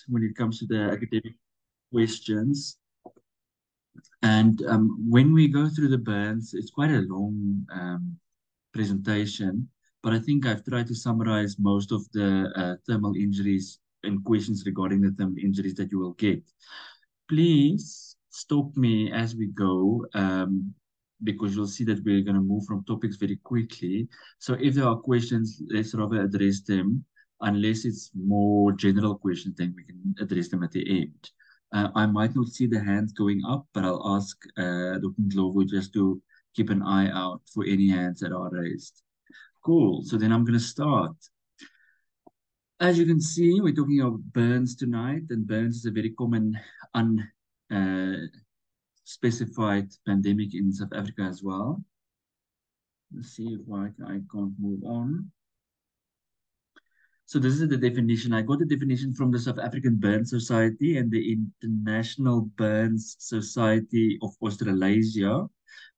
when it comes to the academic questions. And when we go through the burns, it's quite a long presentation, but I think I've tried to summarize most of the thermal injuries and questions regarding the thermal injuries that you will get. Please stop me as we go, because you'll see that we're going to move from topics very quickly. So if there are questions, let's rather address them. Unless it's more general questions, then we can address them at the end. I might not see the hands going up, but I'll ask Dr. Ndlovu just to keep an eye out for any hands that are raised. Cool. So then I'm going to start. As you can see, we're talking about burns tonight, and burns is a very common unspecified pandemic in South Africa as well. Let's see if I can't move on. So this is the definition. I got the definition from the South African Burn Society and the International Burns Society of Australasia.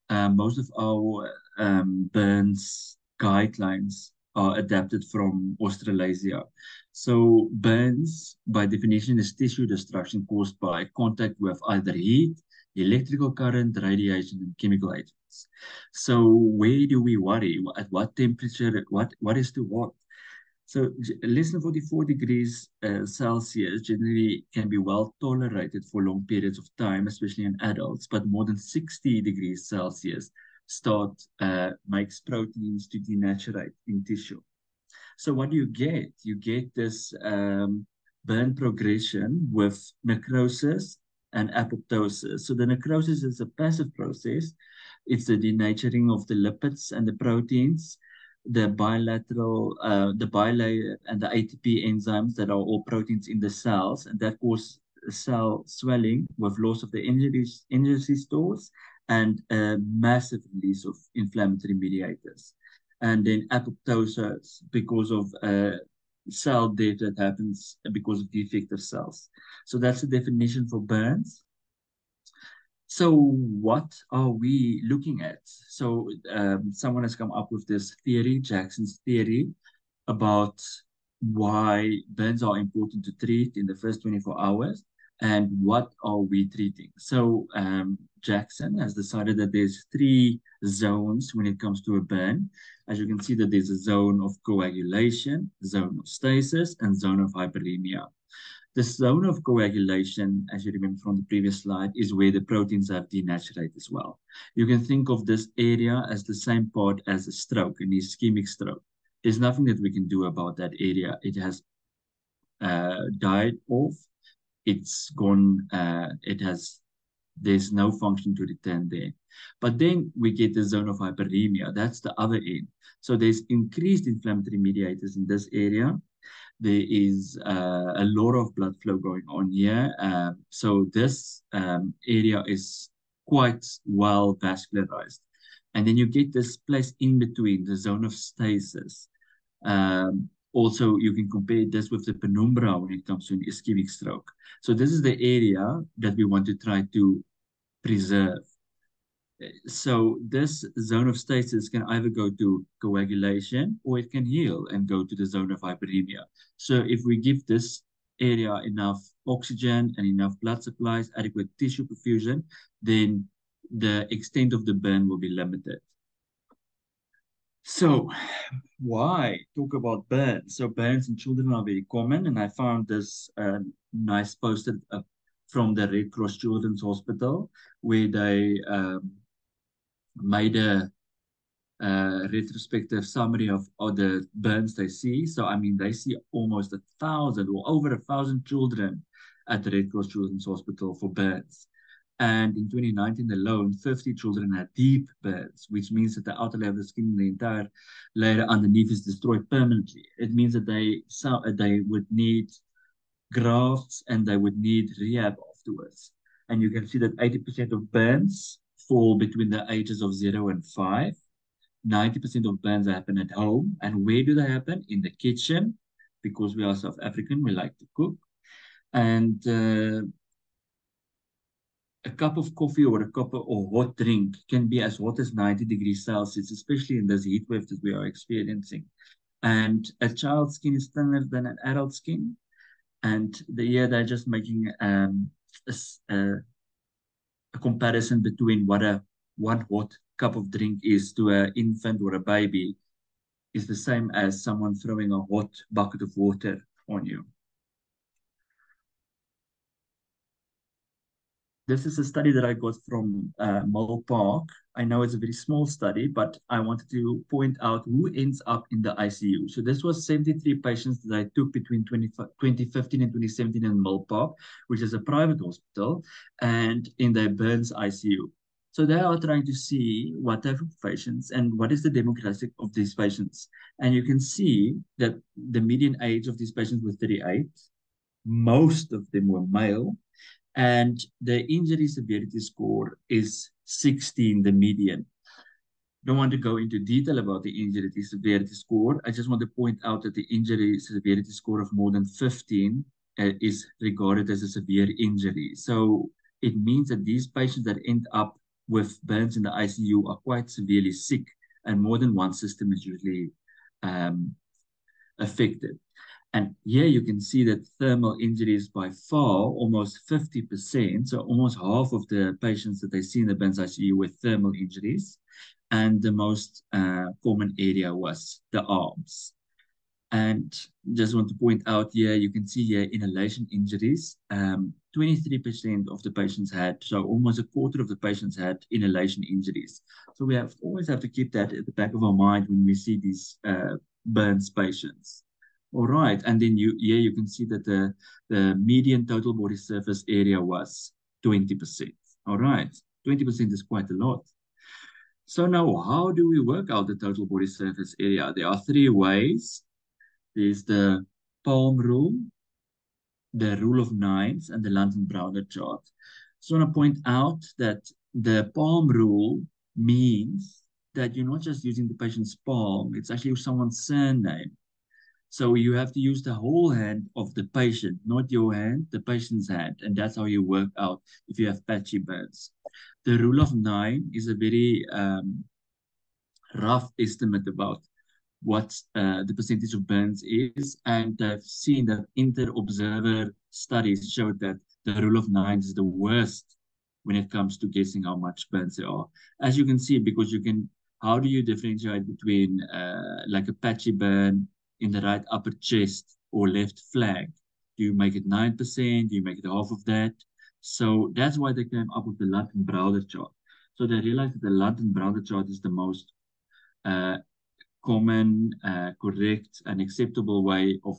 Most of our burns guidelines are adapted from Australasia. So burns, by definition, is tissue destruction caused by contact with either heat, electrical current, radiation, and chemical agents. So where do we worry? At what temperature? What is to what? So less than 44 degrees Celsius generally can be well tolerated for long periods of time, especially in adults, but more than 60 degrees Celsius makes proteins to denaturate in tissue. So what do you get? You get this burn progression with necrosis and apoptosis. So the necrosis is a passive process. It's the denaturing of the lipids and the proteins, the bilateral, the bilayer and the ATP enzymes that are all proteins in the cells, and that cause cell swelling with loss of the energy stores and a massive release of inflammatory mediators. And then apoptosis because of cell death that happens because of defective cells. So that's the definition for burns. So what are we looking at? So someone has come up with this theory, Jackson's theory, about why burns are important to treat in the first 24 hours and what are we treating. So Jackson has decided that there's 3 zones when it comes to a burn. As you can see that there's a zone of coagulation, zone of stasis, and zone of hyperemia. The zone of coagulation, as you remember from the previous slide, is where the proteins have denatured as well. You can think of this area as the same part as a stroke, an ischemic stroke. There's nothing that we can do about that area. It has died off. It's gone. There's no function to return there. But then we get the zone of hyperemia. That's the other end. So there's increased inflammatory mediators in this area. There is a lot of blood flow going on here. So this area is quite well vascularized. And then you get this place in between, the zone of stasis. Also, you can compare this with the penumbra when it comes to an ischemic stroke. So this is the area that we want to try to preserve. So this zone of stasis can either go to coagulation or it can heal and go to the zone of hyperemia. So if we give this area enough oxygen and enough blood supplies, adequate tissue perfusion, then the extent of the burn will be limited. So why talk about burns? So burns in children are very common, and I found this nice poster from the Red Cross Children's Hospital where they made a retrospective summary of all the burns they see. So, I mean, they see almost 1,000 or over 1,000 children at the Red Cross Children's Hospital for burns. And in 2019 alone, 50 children had deep burns, which means that the outer layer of the skin, the entire layer underneath is destroyed permanently. It means that they would need grafts and they would need rehab afterwards. And you can see that 80% of burns fall between the ages of 0 and 5. 90% of burns happen at home. And where do they happen? In the kitchen, because we are South African, we like to cook. And a cup of coffee or a cup of hot drink can be as hot as 90 degrees Celsius, especially in this heat wave that we are experiencing. And a child's skin is thinner than an adult skin. And here they're just making a comparison between what a one hot cup of drink is to an infant or a baby is the same as someone throwing a hot bucket of water on you. This is a study that I got from Mole Park. I know it's a very small study, but I wanted to point out who ends up in the ICU. So this was 73 patients that I took between 2015 and 2017 in Mole Park, which is a private hospital, and in the burns ICU. So they are trying to see what type of patients and what is the demographic of these patients. And you can see that the median age of these patients was 38. Most of them were male, and the injury severity score is 16, the median. Don't want to go into detail about the injury severity score. I just want to point out that the injury severity score of more than 15 is regarded as a severe injury. So it means that these patients that end up with burns in the ICU are quite severely sick, and more than one system is usually um, affected. And here you can see that thermal injuries by far almost 50%, so almost half of the patients that they see in the burns ICU with thermal injuries. And the most common area was the arms. And just want to point out here, you can see here inhalation injuries. 23% of the patients had, so almost a quarter of the patients had inhalation injuries. So we always have to keep that at the back of our mind when we see these burns patients. All right, and then here you can see that the median total body surface area was 20%. All right, 20% is quite a lot. So now, how do we work out the total body surface area? There are three ways. There's the palm rule, the rule of nines, and the London-Browder chart. So I want to point out that the palm rule means that you're not just using the patient's palm, it's actually someone's surname. So you have to use the whole hand of the patient, not your hand, the patient's hand. And that's how you work out if you have patchy burns. The rule of nine is a very rough estimate about what the percentage of burns is. And I've seen that inter-observer studies showed that the rule of nine is the worst when it comes to guessing how much burns there are. As you can see, because how do you differentiate between like a patchy burn in the right upper chest or left flank? Do you make it 9%? Do you make it half of that? So that's why they came up with the London-Browder chart. So they realized that the London-Browder chart is the most uh, common, correct, and acceptable way of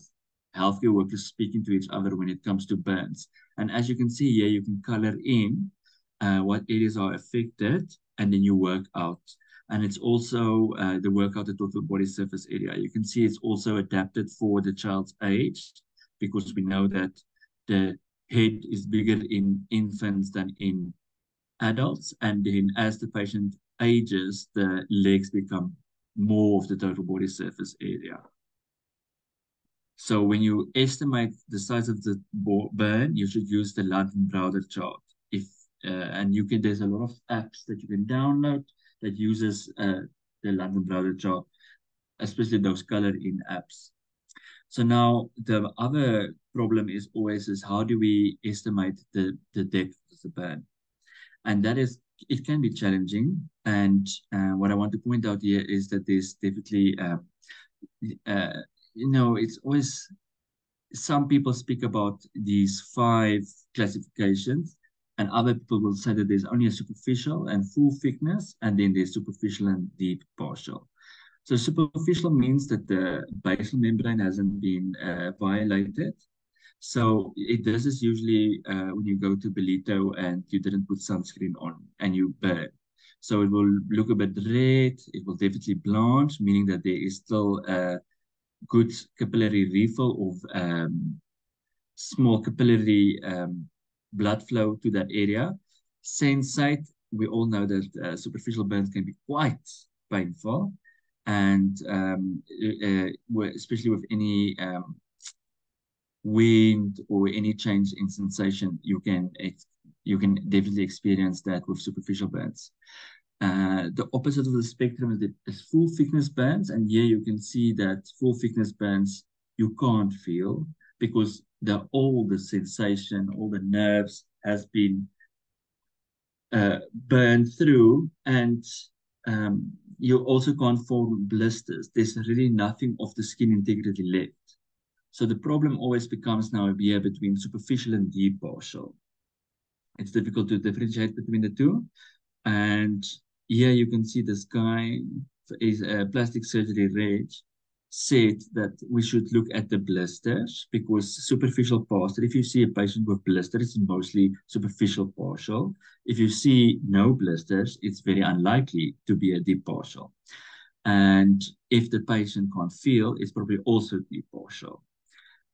healthcare workers speaking to each other when it comes to burns. And as you can see here, you can color in what areas are affected, and then you work out. And it's also the workout the total body surface area. You can see it's also adapted for the child's age, because we know that the head is bigger in infants than in adults. And then as the patient ages, the legs become more of the total body surface area. So when you estimate the size of the burn, you should use the London-Browder chart. And there's a lot of apps that you can download that uses the London-Browder chart, especially those color-in apps. So now the other problem is how do we estimate the depth of the burn? And it can be challenging. And what I want to point out here is that there's definitely, it's always, some people speak about these 5 classifications, and other people will say that there's only a superficial and full thickness, and then there's superficial and deep partial. So superficial means that the basal membrane hasn't been violated. So this is usually when you go to Belito and you didn't put sunscreen on and you burn. So it will look a bit red. It will definitely blanch, meaning that there is still a good capillary refill of small capillary blood flow to that area. Sensate, we all know that superficial burns can be quite painful. And especially with any wind or any change in sensation, you can definitely experience that with superficial burns. The opposite of the spectrum is full thickness burns, and here you can see that full thickness burns you can't feel. because all the sensation, all the nerves has been burned through, and you also can't form blisters. There's really nothing of the skin integrity left. So the problem always becomes now here between superficial and deep partial. It's difficult to differentiate between the two. And here you can see this guy is a plastic surgery rage said that we should look at the blisters because superficial partial, if you see a patient with blisters, it's mostly superficial partial. If you see no blisters, it's very unlikely to be a deep partial. And if the patient can't feel, it's probably also deep partial.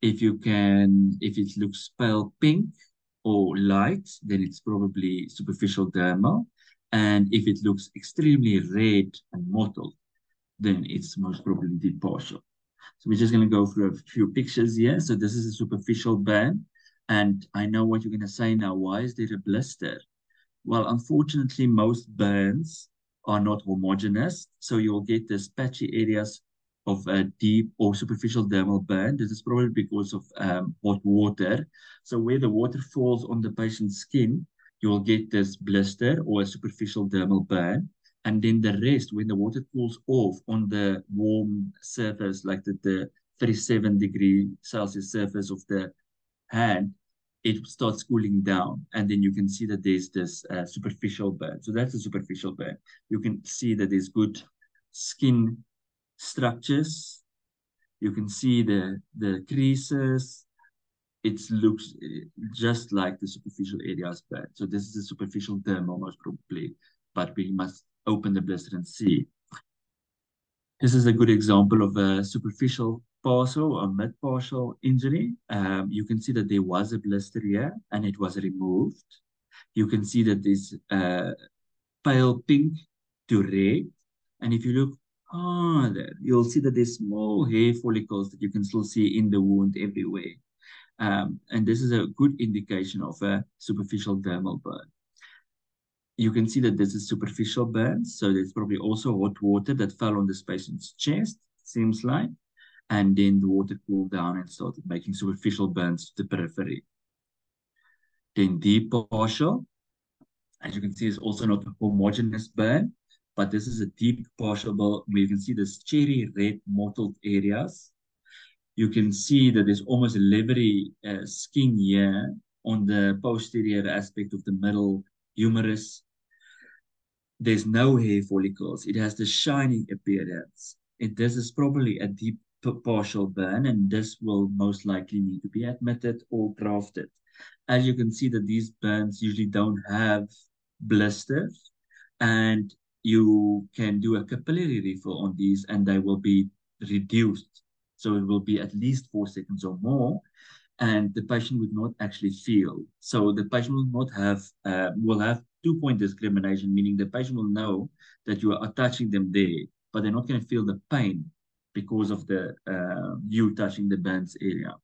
If it looks pale pink or light, then it's probably superficial dermal. And if it looks extremely red and mottled, then it's most probably deep partial. So we're just going to go through a few pictures here. So this is a superficial band. And I know what you're going to say now. Why is there a blister? Well, unfortunately, most burns are not homogeneous. So you'll get these patchy areas of a deep or superficial dermal burn. This is probably because of hot water. So where the water falls on the patient's skin, you will get this blister or a superficial dermal burn. And then the rest, when the water cools off on the warm surface, like the 37 degrees Celsius surface of the hand, it starts cooling down. And then you can see that there's this superficial burn. So that's a superficial burn. You can see that there's good skin structures. You can see the creases. It looks just like the superficial areas burn. So this is a superficial dermal most probably, but we must open the blister and see. This is a good example of a superficial partial or mid-partial injury. You can see that there was a blister here and it was removed. You can see that there's pale pink to red. And if you look harder, you'll see that there's small hair follicles that you can still see in the wound everywhere. And this is a good indication of a superficial dermal burn. You can see that this is superficial burns, so there's probably also hot water that fell on this patient's chest, seems like, and then the water cooled down and started making superficial burns to the periphery. Then deep partial, as you can see, is also not a homogeneous burn, but this is a deep partial where you can see this cherry red mottled areas. You can see that there's almost a leathery skin here on the posterior aspect of the middle humerus. There's no hair follicles. It has the shining appearance. This is probably a deep partial burn, and this will most likely need to be admitted or grafted. As you can see that these burns usually don't have blisters, and you can do a capillary refill on these and they will be reduced. So it will be at least 4 seconds or more, and the patient would not actually feel. So the patient will have 2-point discrimination, meaning the patient will know that you are touching them there, but they're not going to feel the pain because of you touching the burns area.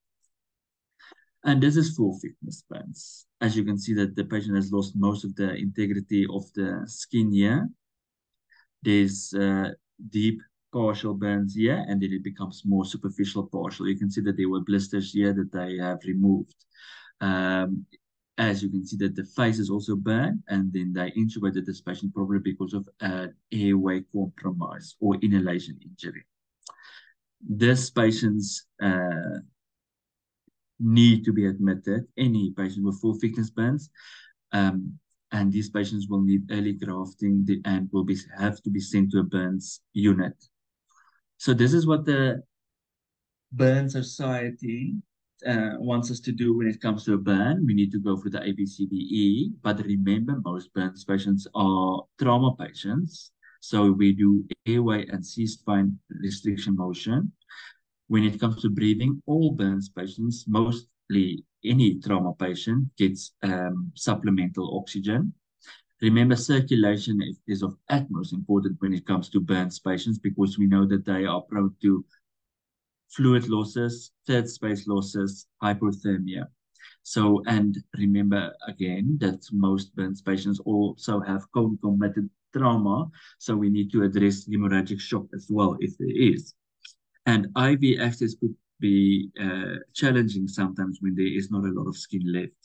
And this is full thickness burns. As you can see that the patient has lost most of the integrity of the skin here. There's deep partial burns here, and then it becomes more superficial partial. You can see that there were blisters here that they have removed. As you can see that the face is also burned, and then they intubated this patient probably because of airway compromise or inhalation injury. This patient's need to be admitted, any patient with full thickness burns, and these patients will need early grafting and will have to be sent to a burns unit. So this is what the Burn Society wants us to do when it comes to a burn. We need to go through the ABCDE, but remember, most burns patients are trauma patients. So we do airway and C-spine restriction motion. When it comes to breathing, all burns patients, mostly any trauma patient, gets supplemental oxygen. Remember, circulation is of utmost importance when it comes to burns patients because we know that they are prone to fluid losses, third space losses, hypothermia. So, and remember again that most burns patients also have concomitant trauma, so we need to address hemorrhagic shock as well if there is. And IV access could be challenging sometimes when there is not a lot of skin left.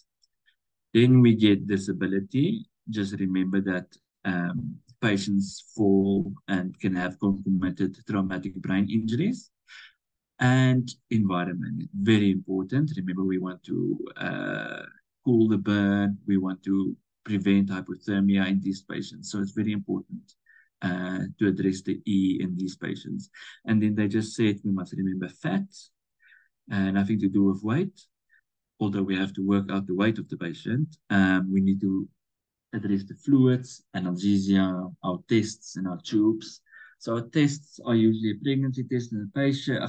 Then we get disability. Just remember that patients fall and can have concomitant traumatic brain injuries. And environment, very important. Remember, we want to cool the burn. We want to prevent hypothermia in these patients. So it's very important to address the E in these patients. And then they just said we must remember fat, nothing to do with weight. Although we have to work out the weight of the patient, we need to address the fluids, analgesia, our tests, and our tubes. So our tests are usually a pregnancy test in a patient,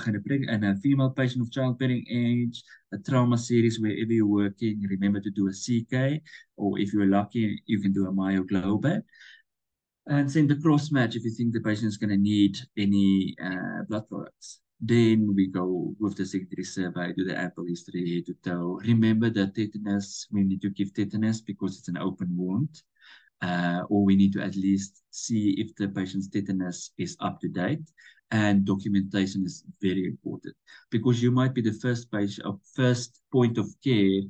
and a female patient of childbearing age, a trauma series wherever you're working. Remember to do a CK, or if you're lucky, you can do a myoglobin. And send the cross match if you think the patient is going to need any blood products. Then we go with the secondary survey, do the ample history head to toe. Remember that tetanus, we need to give tetanus because it's an open wound. Or we need to at least see if the patient's tetanus is up to date. And documentation is very important because you might be the first patient, first point of care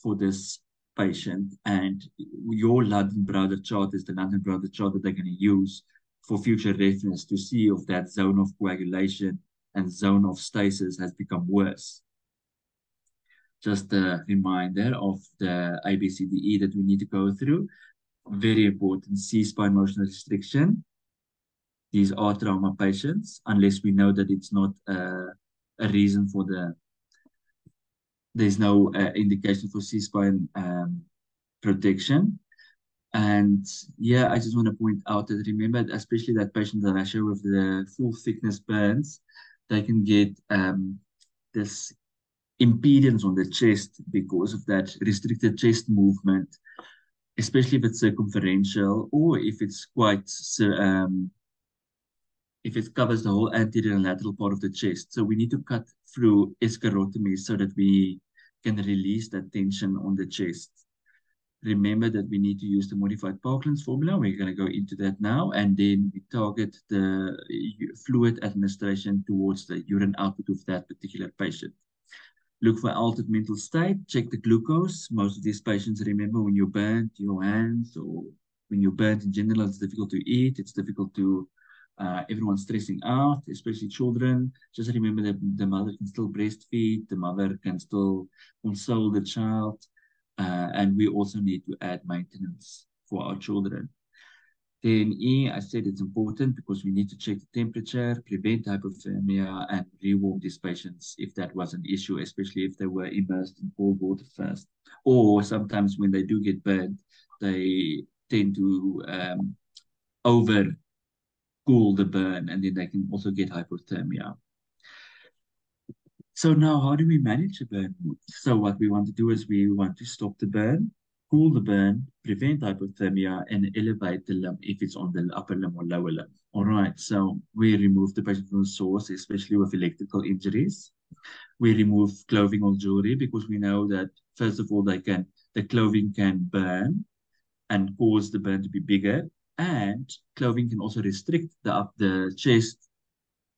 for this patient, and your London Brother chart is the London Brother chart that they're going to use for future reference to see if that zone of coagulation and zone of stasis has become worse. Just a reminder of the ABCDE that we need to go through. Very important, C-spine motion restriction. These are trauma patients, unless we know that it's not a reason for there's no indication for C-spine protection. And yeah, I just want to point out that remember, especially that patient that I show with the full thickness burns, they can get this impedance on the chest because of that restricted chest movement, especially if it's circumferential or if it's quite if it covers the whole anterior and lateral part of the chest. So we need to cut through escharotomy so that we can release that tension on the chest. Remember that we need to use the modified Parkland's formula. We're going to go into that now. And then we target the fluid administration towards the urine output of that particular patient. Look for altered mental state. Check the glucose. Most of these patients, remember, when you burn your hands or when you burn in general, it's difficult to eat. It's difficult to everyone's stressing out, especially children. Just remember that the mother can still breastfeed, the mother can still console the child, and we also need to add maintenance for our children. Then E, I said it's important because we need to check the temperature, prevent hypothermia, and rewarm these patients if that was an issue, especially if they were immersed in cold water first. Or sometimes when they do get burned, they tend to over cool the burn, and then they can also get hypothermia. So now, how do we manage a burn wound? So what we want to do is we want to stop the burn, cool the burn, prevent hypothermia, and elevate the limb if it's on the upper limb or lower limb. All right, so we remove the patient from the source, especially with electrical injuries. We remove clothing or jewelry because we know that, first of all, the clothing can burn and cause the burn to be bigger. And clothing can also restrict the chest,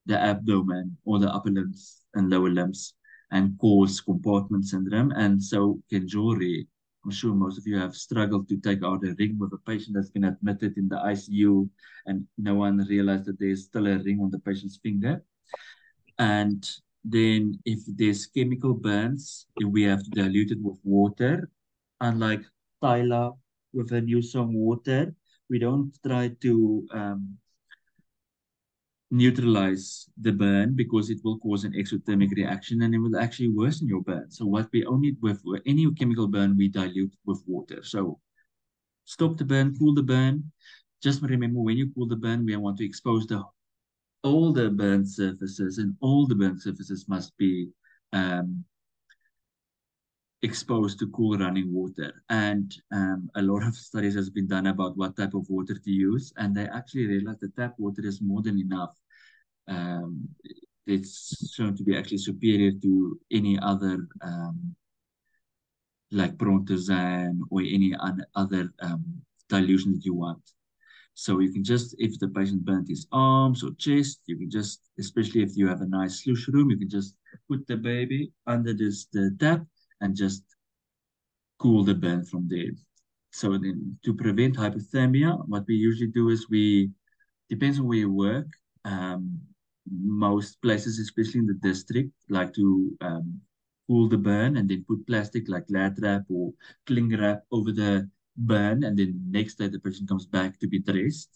the abdomen, or the upper limbs and lower limbs and cause compartment syndrome. And so can jewelry. I'm sure most of you have struggled to take out a ring with a patient that's been admitted in the ICU and no one realized that there's still a ring on the patient's finger. And then if there's chemical burns, we have to dilute it with water. Unlike Tyler with a new song water, we don't try to neutralize the burn because it will cause an exothermic reaction and it will actually worsen your burn. So what we only, with any chemical burn, we dilute with water. So stop the burn, cool the burn. Just remember, when you cool the burn, we want to expose all the burn surfaces, and all the burn surfaces must be exposed to cool running water. And a lot of studies has been done about what type of water to use, and they actually realized that tap water is more than enough. It's shown to be actually superior to any other like Brontosan or any other dilution that you want. So you can just, if the patient burnt his arms or chest, you can just, especially if you have a nice sluice room, you can just put the baby under the tap and just cool the burn from there. So then to prevent hypothermia, what we usually do is depends on where you work. Um, Most places, especially in the district, like to cool the burn and then put plastic like lad wrap or cling wrap over the burn, and then next day the person comes back to be dressed.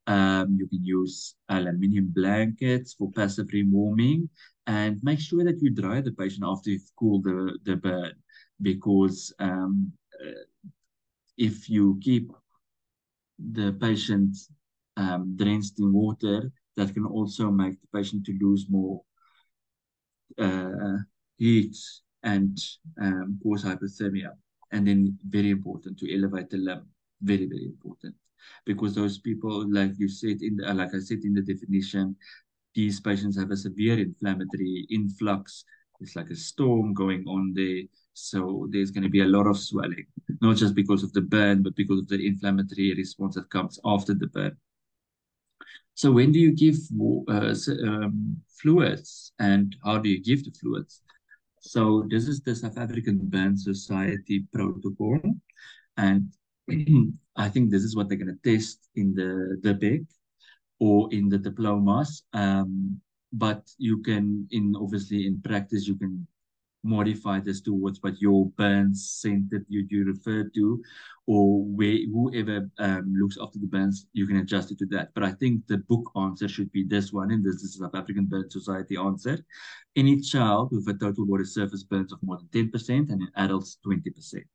You can use aluminium blankets for passive rewarming, and make sure that you dry the patient after you've cooled the burn, because if you keep the patient drenched in water, that can also make the patient to lose more uh, heat and cause hypothermia. And then very important to elevate the limb, very, very important. Because those people, like you said like I said in the definition, these patients have a severe inflammatory influx. It's like a storm going on there. So there's going to be a lot of swelling, not just because of the burn, but because of the inflammatory response that comes after the burn. So when do you give fluids, and how do you give the fluids? So this is the South African Burn Society protocol, and I think this is what they're going to test in the BEC or in the diplomas. But you can, obviously in practice, you can modify this towards what your burns center you refer to, or where whoever looks after the burns, you can adjust it to that. But I think the book answer should be this one, and this is the South African Burn Society answer. Any child with a total body surface burns of more than 10%, and in adults 20%.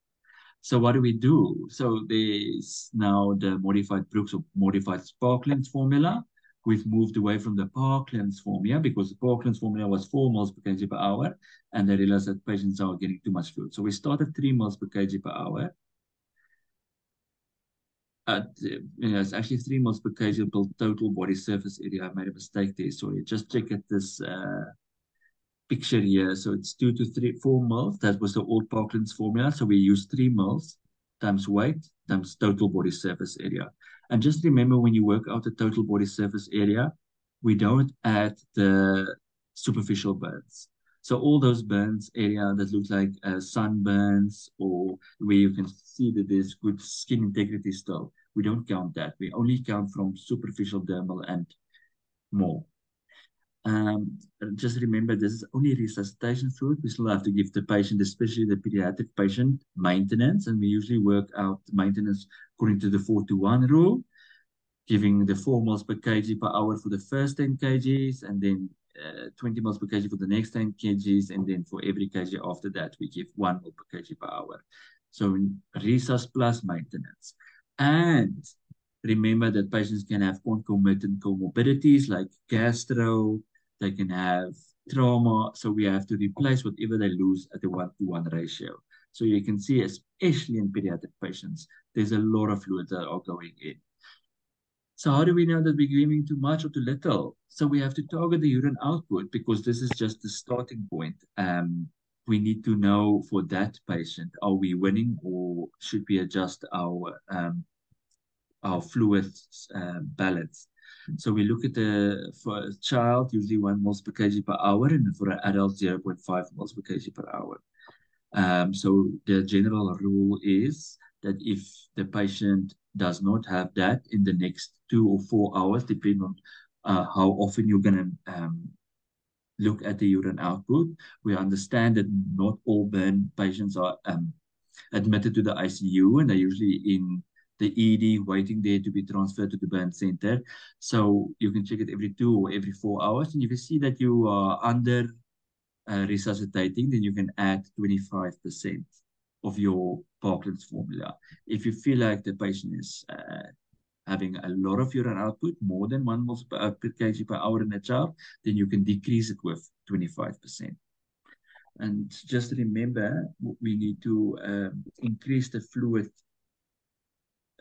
So what do we do? So there's now the modified Brooks or modified Sparklands formula. We've moved away from the Parklands formula because the Parklands formula was 4 moles per kg per hour, and they realized that patients are getting too much fluid. So we started 3 moles per kg per hour. It's actually 3 moles per kg per total body surface area. I made a mistake there. Sorry. Just check at this picture here. So it's 2 to 3, 4 mils. That was the old Parklands formula. So we use 3 mils times weight times total body surface area. And just remember, when you work out the total body surface area, we don't add the superficial burns. So all those burns area that looks like sunburns, or where you can see that there's good skin integrity still, we don't count that. We only count from superficial dermal and more. Just remember, this is only resuscitation fluid. We still have to give the patient, especially the pediatric patient, maintenance, and we usually work out maintenance according to the 4-to-1 rule, giving the 4 mils per kg per hour for the first 10 kgs, and then 20 mils per kg for the next 10 kgs, and then for every kg after that, we give 1 mil per kg per hour. So resus plus maintenance. And remember that patients can have concomitant comorbidities like gastro, they can have trauma, so we have to replace whatever they lose at the 1-to-1 ratio. So you can see, especially in pediatric patients, there's a lot of fluids that are going in. So how do we know that we're giving too much or too little? So we have to target the urine output, because this is just the starting point. We need to know for that patient, are we winning, or should we adjust our fluid balance? So we look at for a child, usually 1 moles per kg per hour, and for an adult, 0.5 moles per kg per hour. So the general rule is that if the patient does not have that in the next 2 or 4 hours, depending on how often you're going to look at the urine output, we understand that not all burn patients are admitted to the ICU, and they're usually in the ED waiting there to be transferred to the burn center. So you can check it every 2 or every 4 hours. And if you see that you are under resuscitating, then you can add 25% of your Parklands formula. If you feel like the patient is having a lot of urine output, more than 1 mol per kg per hour in a child, then you can decrease it with 25%. And just remember, we need to increase the fluid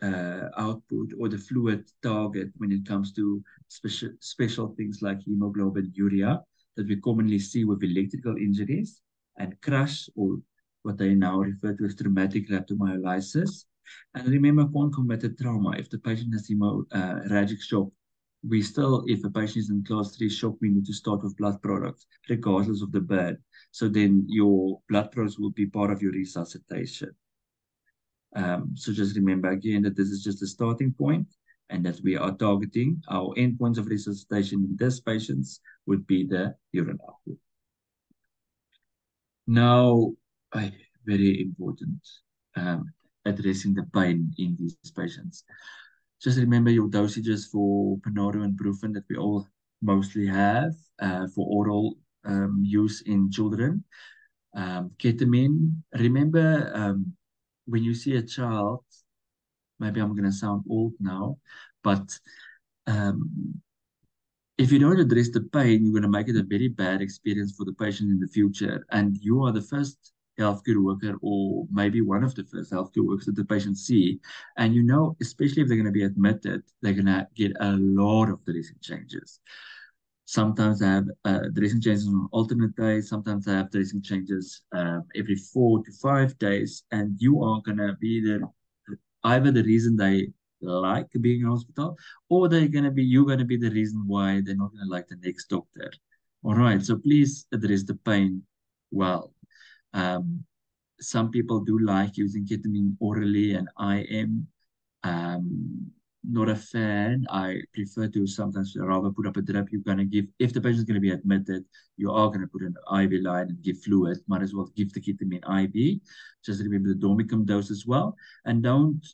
output or the fluid target when it comes to special things like hemoglobin, urea, that we commonly see with electrical injuries, and crush, or what they now refer to as traumatic rhabdomyolysis. And remember, concomitant trauma, if the patient has hemorrhagic shock, we still, if a patient is in class 3 shock, we need to start with blood products, regardless of the burn. So then your blood products will be part of your resuscitation. So just remember again that this is just a starting point and that we are targeting our endpoints of resuscitation in these patients would be the urine output. Now, very important, addressing the pain in these patients. Just remember your dosages for Panado and Brufen that we all mostly have for oral use in children. Ketamine, remember when you see a child, maybe I'm going to sound old now, but um, if you don't address the pain, you're going to make it a very bad experience for the patient in the future. And you are the first healthcare worker, or maybe one of the first healthcare workers that the patient see. And you know, especially if they're going to be admitted, they're going to get a lot of dressing changes. Sometimes they have dressing changes on alternate days. Sometimes they have dressing changes every 4 to 5 days. And you are going to be either the reason they like being in hospital, or you're gonna be the reason why they're not gonna like the next doctor. All right, so please address the pain well. Um, some people do like using ketamine orally and IM. Um, Not a fan. I prefer to sometimes rather put up a drip. You're gonna give if the patient's gonna be admitted, you are gonna put an IV line and give fluid. Might as well give the ketamine IV. Just remember the dormicum dose as well, and don't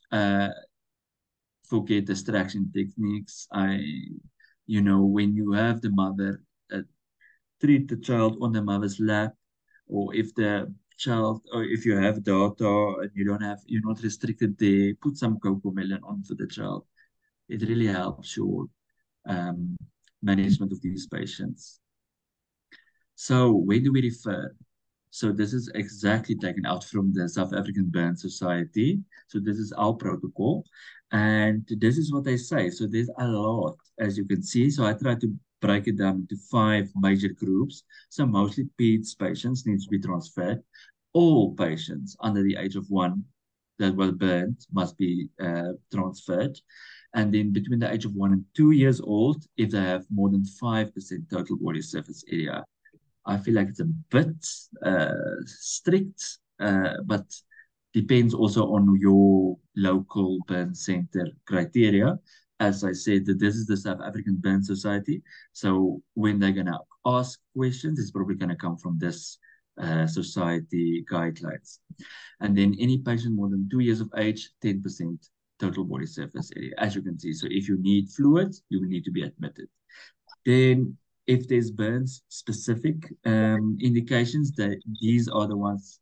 forget distraction techniques. When you have the mother, treat the child on the mother's lap, or if the child, or if you have data and you're not restricted there, put some cocoa melon on for the child. It really helps your um, management of these patients. So where do we refer? So this is exactly taken out from the South African Burn Society. So this is our protocol. And this is what they say. So there's a lot, as you can see. So I try to break it down into 5 major groups. So mostly PEDS patients need to be transferred. All patients under the age of 1 that were burned must be transferred. And then between the age of 1 and 2 years old, if they have more than 5% total body surface area, I feel like it's a bit strict, but depends also on your local burn center criteria. As I said, that this is the South African Burn Society. So when they're going to ask questions, it's probably going to come from this society guidelines. And then any patient more than 2 years of age, 10% total body surface area, as you can see. So if you need fluid, you will need to be admitted. Then if there's burns specific indications, that these are the ones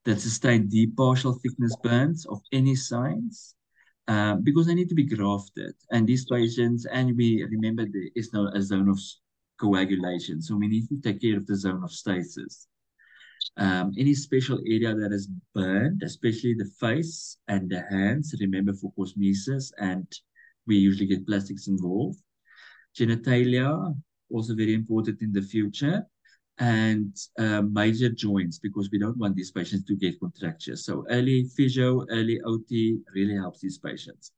that sustain deep partial thickness burns of any size, because they need to be grafted. And these patients, and we remember there is now a zone of coagulation, so we need to take care of the zone of stasis. Any special area that is burned, especially the face and the hands, remember for cosmesis, and we usually get plastics involved. Genitalia, also very important in the future, and major joints, because we don't want these patients to get contractures. So early physio, early OT really helps these patients.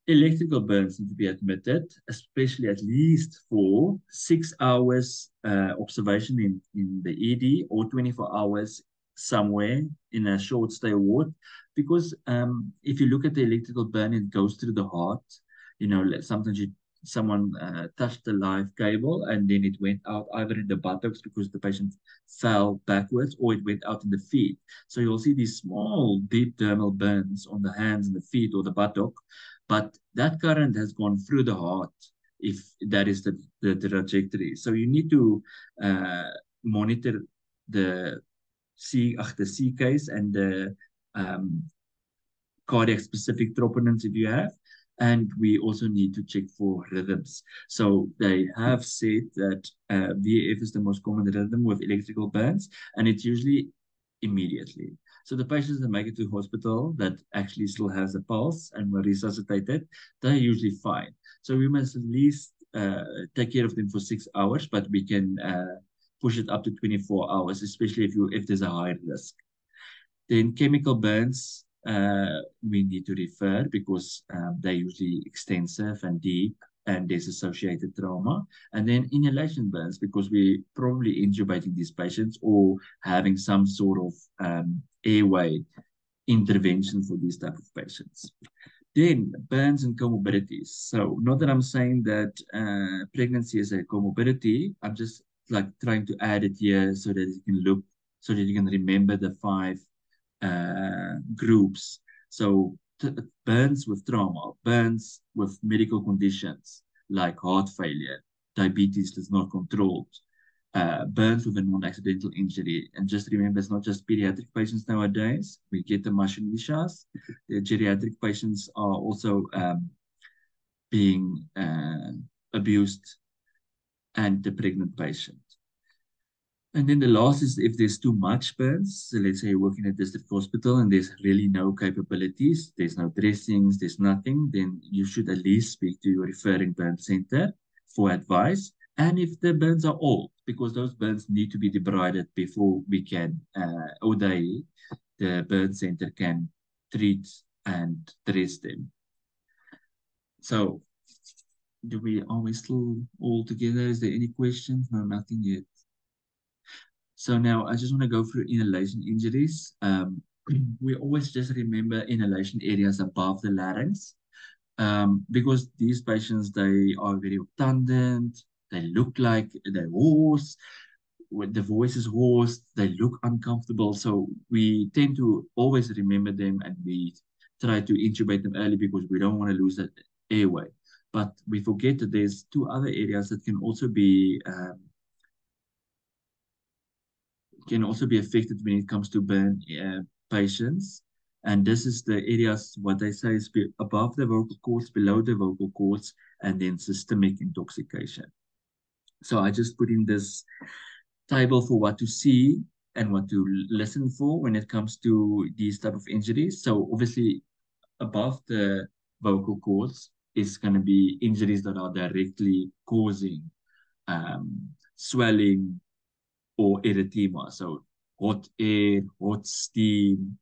Electrical burns need to be admitted, especially at least for 6 hours observation in the ED, or 24 hours somewhere in a short stay ward. Because if you look at the electrical burn, it goes through the heart. Sometimes someone touched the live cable and then it went out either in the buttocks because the patient fell backwards, or it went out in the feet. So you'll see these small deep dermal burns on the hands and the feet or the buttock, but that current has gone through the heart if that is the trajectory. So you need to monitor the C case and the cardiac specific troponins if you have. And we also need to check for rhythms. So they have said that VF is the most common rhythm with electrical burns, and it's usually immediately. So the patients that make it to hospital that actually still has a pulse and were resuscitated, they're usually fine. So we must at least take care of them for 6 hours, but we can push it up to 24 hours, especially if there's a high risk. Then chemical burns, we need to refer because they're usually extensive and deep and there's associated trauma. And then inhalation burns because we're probably intubating these patients or having some sort of airway intervention for these type of patients. Then burns and comorbidities. So not that I'm saying that pregnancy is a comorbidity. I'm just like trying to add it here so that you can look, so that you can remember the five groups. So burns with trauma, burns with medical conditions like heart failure, diabetes that's not controlled, burns with a non-accidental injury. And just remember, it's not just pediatric patients nowadays. We get the machinishas. The geriatric patients are also being abused, and the pregnant patient. And then the last is if there's too much burns. So let's say you work in a district hospital and there's really no capabilities, there's no dressings, there's nothing, then you should at least speak to your referring burn center for advice. And if the burns are old, because those burns need to be debrided before we can, or the burn center can treat and dress them. So are we still all together? Is there any questions? No, nothing yet. So now I just want to go through inhalation injuries. We always just remember inhalation areas above the larynx because these patients, they are very obtundant. They look like they're hoarse. When the voice is hoarse, they look uncomfortable. So we tend to always remember them and we try to intubate them early because we don't want to lose that airway. But we forget that there's two other areas that can also be affected when it comes to burn patients. And this is the areas, what they say is above the vocal cords, below the vocal cords, and then systemic intoxication. So I just put in this table for what to see and what to listen for when it comes to these type of injuries. So obviously above the vocal cords is going to be injuries that are directly causing swelling or erythema. So hot air, hot steam,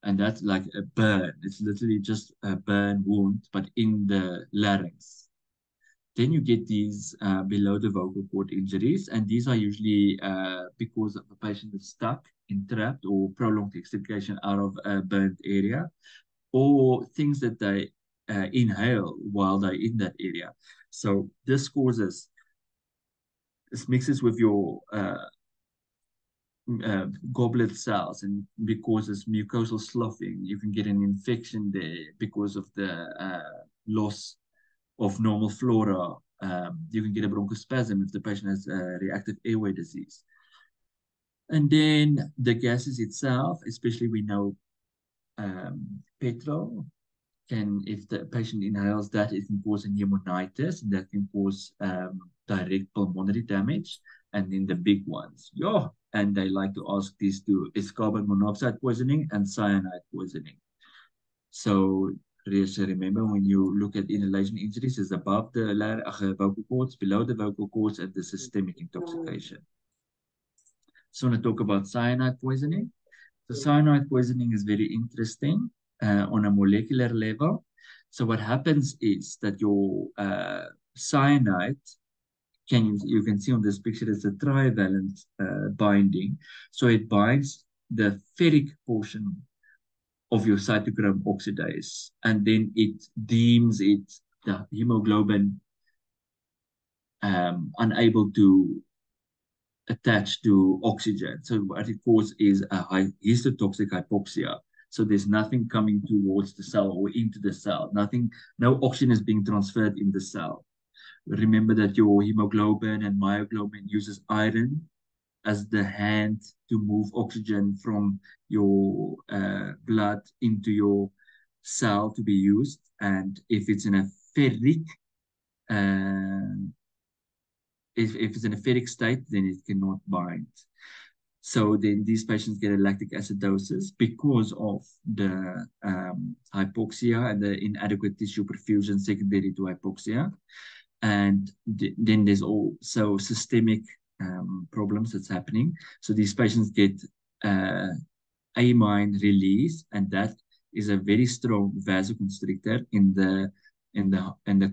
and that's like a burn. It's literally just a burn wound, but in the larynx. Then you get these below the vocal cord injuries, and these are usually because the patient is stuck, entrapped, or prolonged extrication out of a burnt area, or things that they inhale while they're in that area. So this mixes with your goblet cells and causes mucosal sloughing. You can get an infection there because of the loss of normal flora. You can get a bronchospasm if the patient has reactive airway disease. And then the gases itself, especially we know petrol, if the patient inhales that, it can cause a pneumonitis, and that can cause direct pulmonary damage. And then the big ones, and they like to ask these two, is carbon monoxide poisoning and cyanide poisoning. So remember, when you look at inhalation injuries, it's above the vocal cords, below the vocal cords, and the systemic intoxication. So I want to talk about cyanide poisoning. So cyanide poisoning is very interesting on a molecular level. So what happens is that your cyanide, you can see on this picture, it's a trivalent binding. So it binds the ferric portion of your cytochrome oxidase, and then it deems the hemoglobin unable to attach to oxygen. So what it causes is a histotoxic hypoxia. So there's nothing coming towards the cell or into the cell. No oxygen is being transferred in the cell. Remember that your hemoglobin and myoglobin uses iron as the hand to move oxygen from your blood into your cell to be used. And if it's in a ferric, if it's in a ferric state, then it cannot bind. So then these patients get a lactic acidosis because of the hypoxia and the inadequate tissue perfusion secondary to hypoxia. And then there's also systemic problems that's happening. So these patients get amine release, and that is a very strong vasoconstrictor in the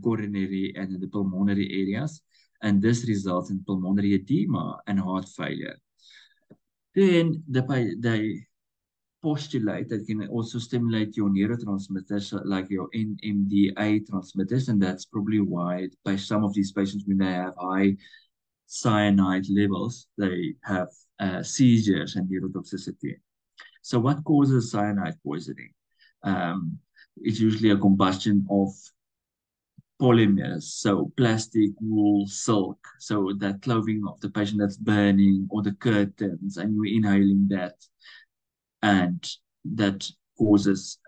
coronary and in the pulmonary areas, and this results in pulmonary edema and heart failure. Then they postulate that can also stimulate your neurotransmitters like your NMDA transmitters, and that's probably why by some of these patients, when they have high cyanide levels, they have seizures and neurotoxicity. So what causes cyanide poisoning? It's usually a combustion of polymers, so plastic, wool, silk, so that clothing of the patient that's burning, or the curtains, and you're inhaling that, and that causes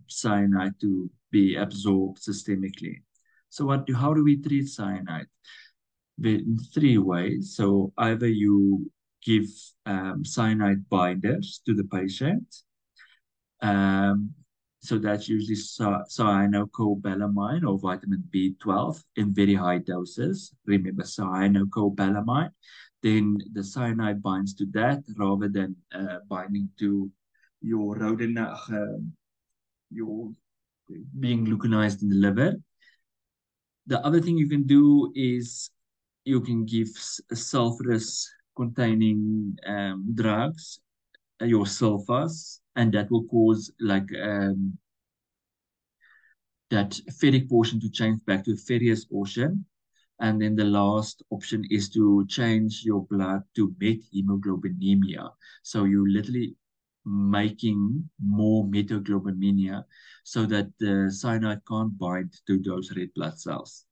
cyanide to be absorbed systemically. So how do we treat cyanide? In three ways. So either you give cyanide binders to the patient. So that's usually cyanocobalamin or vitamin B12 in very high doses. Remember, cyanocobalamin. Then the cyanide binds to that rather than binding to your your being gluconized in the liver. The other thing you can do is you can give sulfurous containing drugs, your sulfurs, and that will cause like that ferric portion to change back to a ferrous portion. And then the last option is to change your blood to methemoglobinemia. So you're literally making more methemoglobinemia so that the cyanide can't bind to those red blood cells.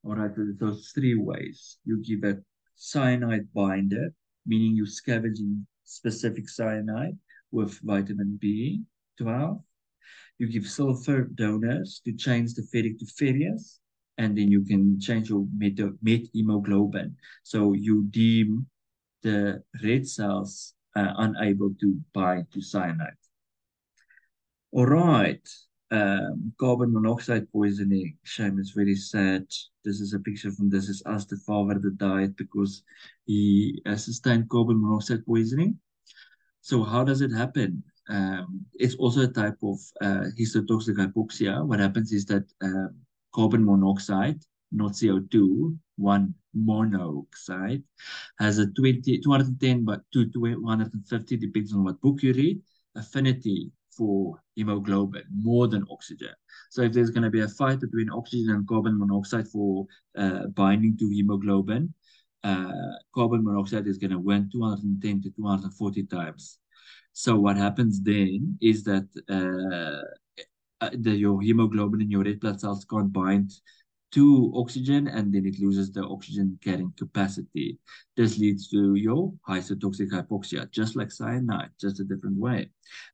All right, so those three ways. You give a cyanide binder, meaning you're scavenging specific cyanide with vitamin B12. You give sulfur donors to change the ferric to ferrous, and then you can change your methemoglobin. So you deem the red cells unable to bind to cyanide. All right. Carbon monoxide poisoning. Shame, it's very sad. This is a picture from This Is Us. The father that died because he sustained carbon monoxide poisoning. So how does it happen? It's also a type of histotoxic hypoxia. What happens is that carbon monoxide, not CO2, one monoxide, has a 210 but to 250, depends on what book you read, affinity for hemoglobin, more than oxygen. So if there's going to be a fight between oxygen and carbon monoxide for binding to hemoglobin, carbon monoxide is going to win 210 to 240 times. So what happens then is that your hemoglobin in your red blood cells can't bind to oxygen, and then it loses the oxygen carrying capacity. This leads to your histotoxic hypoxia, just like cyanide, just a different way.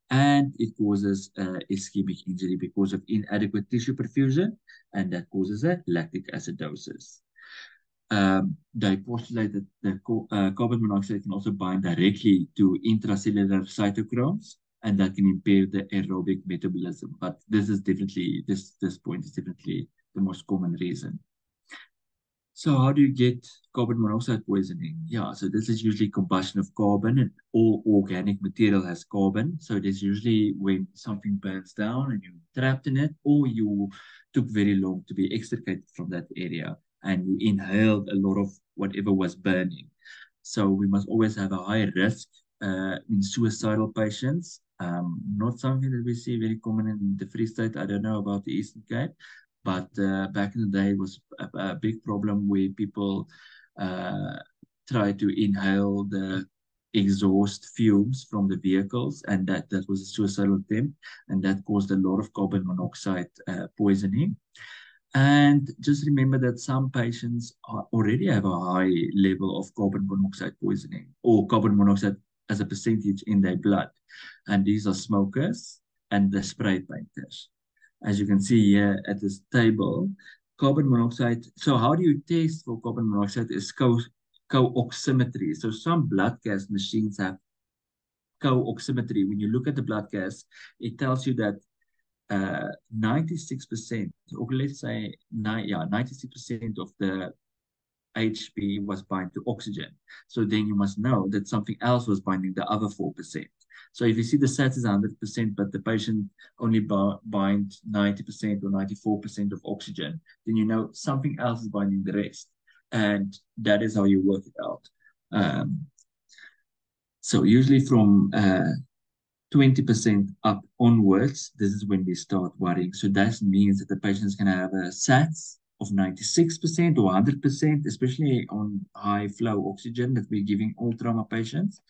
And it causes ischemic injury because of inadequate tissue perfusion, and that causes a lactic acidosis. They postulate that the carbon monoxide can also bind directly to intracellular cytochromes, and that can impair the aerobic metabolism. But this is definitely, this point is definitely the most common reason. So how do you get carbon monoxide poisoning? Yeah, so this is usually combustion of carbon, and all organic material has carbon. So it is usually when something burns down and you're trapped in it, or you took very long to be extricated from that area and you inhaled a lot of whatever was burning. So we must always have a high risk in suicidal patients. Not something that we see very common in the Free State. I don't know about the Eastern Cape, but back in the day, it was a big problem where people try to inhale the exhaust fumes from the vehicles, and that was a suicidal attempt, and that caused a lot of carbon monoxide poisoning. And just remember that some patients already have a high level of carbon monoxide poisoning, or carbon monoxide as a percentage in their blood. And these are smokers and the spray painters. As you can see here at this table, carbon monoxide. So how do you test for carbon monoxide is co-oximetry. So some blood gas machines have co-oximetry. When you look at the blood gas, it tells you that 96%, or let's say 96% of the HB was bind to oxygen. So then you must know that something else was binding the other 4%. So if you see the SATs is 100%, but the patient only bind 90% or 94% of oxygen, then you know something else is binding the rest. And that is how you work it out. So usually from 20% up onwards, this is when we start worrying. So that means that the patient is going to have a SATs of 96% or 100%, especially on high flow oxygen that we're giving all trauma patients.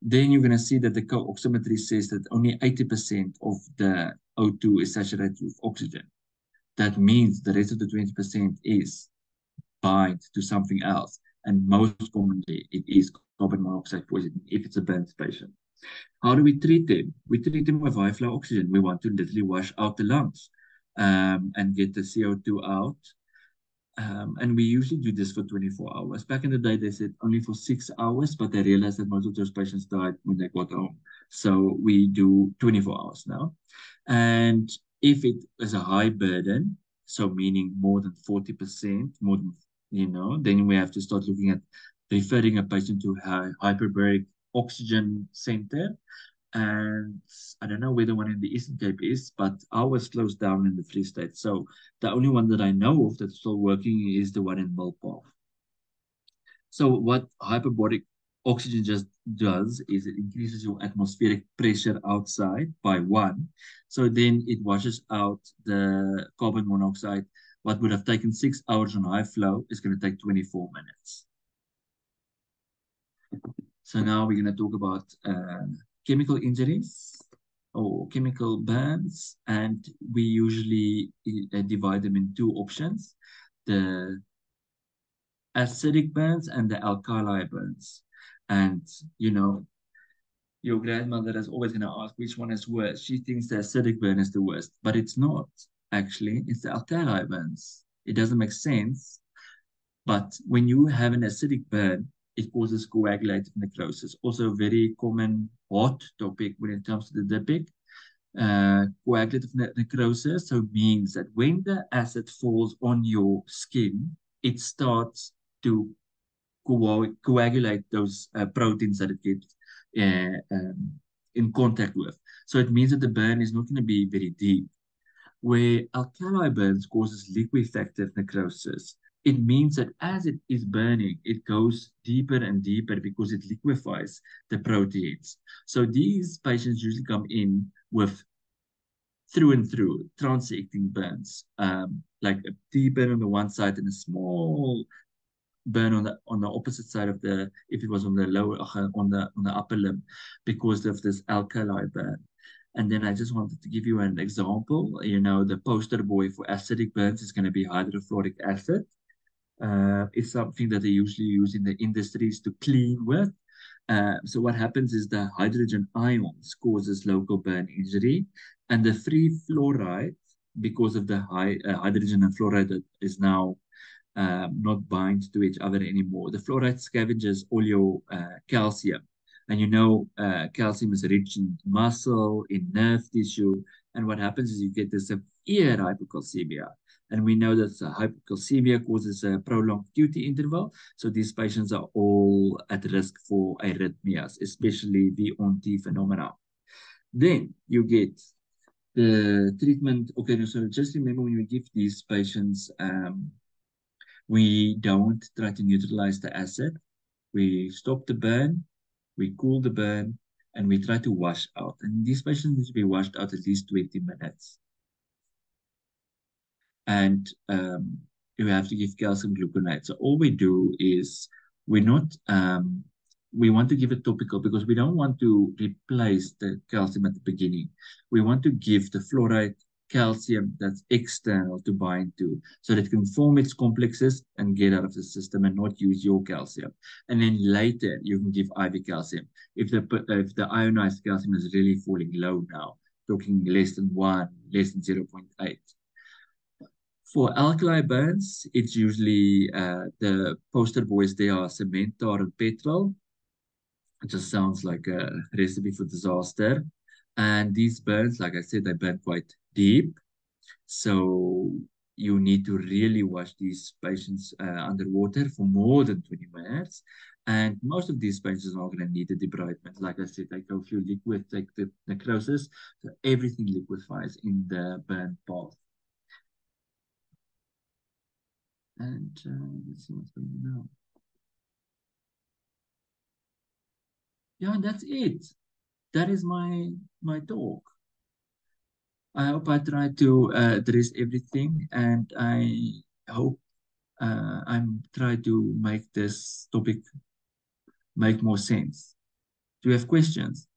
Then you're going to see that the co-oximetry says that only 80% of the O2 is saturated with oxygen. That means the rest of the 20% is bind to something else. And most commonly, it is carbon monoxide poisoning if it's a burns patient. How do we treat them? We treat them with high flow oxygen. We want to literally wash out the lungs and get the CO2 out. And we usually do this for 24 hours. Back in the day, they said only for 6 hours, but they realized that most of those patients died when they got home. So we do 24 hours now. And if it is a high burden, so meaning more than 40%, more than, then we have to start looking at referring a patient to a hyperbaric oxygen center. And I don't know where the one in the Eastern Cape is, but ours closed down in the Free State. So the only one that I know of that's still working is the one in Milpark. So what hyperbaric oxygen just does is it increases your atmospheric pressure outside by 1. So then it washes out the carbon monoxide. What would have taken 6 hours on high flow is going to take 24 minutes. So now we're going to talk about chemical injuries or chemical burns, and we usually divide them in 2 options, the acidic burns and the alkali burns. And, your grandmother is always going to ask which one is worse. She thinks the acidic burn is the worst, but it's not, actually. It's the alkali burns. It doesn't make sense. But when you have an acidic burn, it causes coagulative necrosis. Also a very common hot topic when it comes to the DIPIC. Coagulative necrosis so means that when the acid falls on your skin, it starts to coagulate those proteins that it gets in contact with. So it means that the burn is not going to be very deep. Where alkali burns causes liquefactive necrosis, it means that as it is burning, it goes deeper and deeper because it liquefies the proteins. So these patients usually come in with through and through transecting burns, like a deep burn on the one side and a small burn on the opposite side of the, if it was on the lower, on the upper limb, because of this alkali burn. And then I just wanted to give you an example. The poster boy for acidic burns is going to be hydrofluoric acid. It's something that they usually use in the industries to clean with. So what happens is the hydrogen ions causes local burn injury, and the free fluoride, because of the high hydrogen and fluoride that is now not bind to each other anymore. The fluoride scavenges all your calcium. And calcium is rich in muscle, in nerve tissue. And what happens is you get this severe hypocalcemia. And we know that hypocalcemia causes a prolonged QT interval. So these patients are all at risk for arrhythmias, especially the VONT phenomena. Then you get the treatment. Okay, so just remember when you give these patients, we don't try to neutralize the acid. We stop the burn, we cool the burn, and we try to wash out. And these patients need to be washed out at least 20 minutes. And you have to give calcium gluconate. So all we do is we want to give it topical because we don't want to replace the calcium at the beginning. We want to give the fluoride calcium that's external to bind to so that it can form its complexes and get out of the system and not use your calcium. And then later you can give IV calcium. If the ionized calcium is really falling low now, talking less than 1, less than 0.8. For alkali burns, it's usually the poster boys, they are cement, tar, and petrol. It just sounds like a recipe for disaster. And these burns, like I said, they burn quite deep. So you need to really wash these patients underwater for more than 20 minutes. And most of these paints are going to need a debridement. Like I said, they go through liquid, take the necrosis. So everything liquefies in the burn path. And let's see what's going on now. Yeah, and that's it. That is my talk. I hope I tried to address everything, and I hope I'm trying to make this topic make more sense. Do you have questions?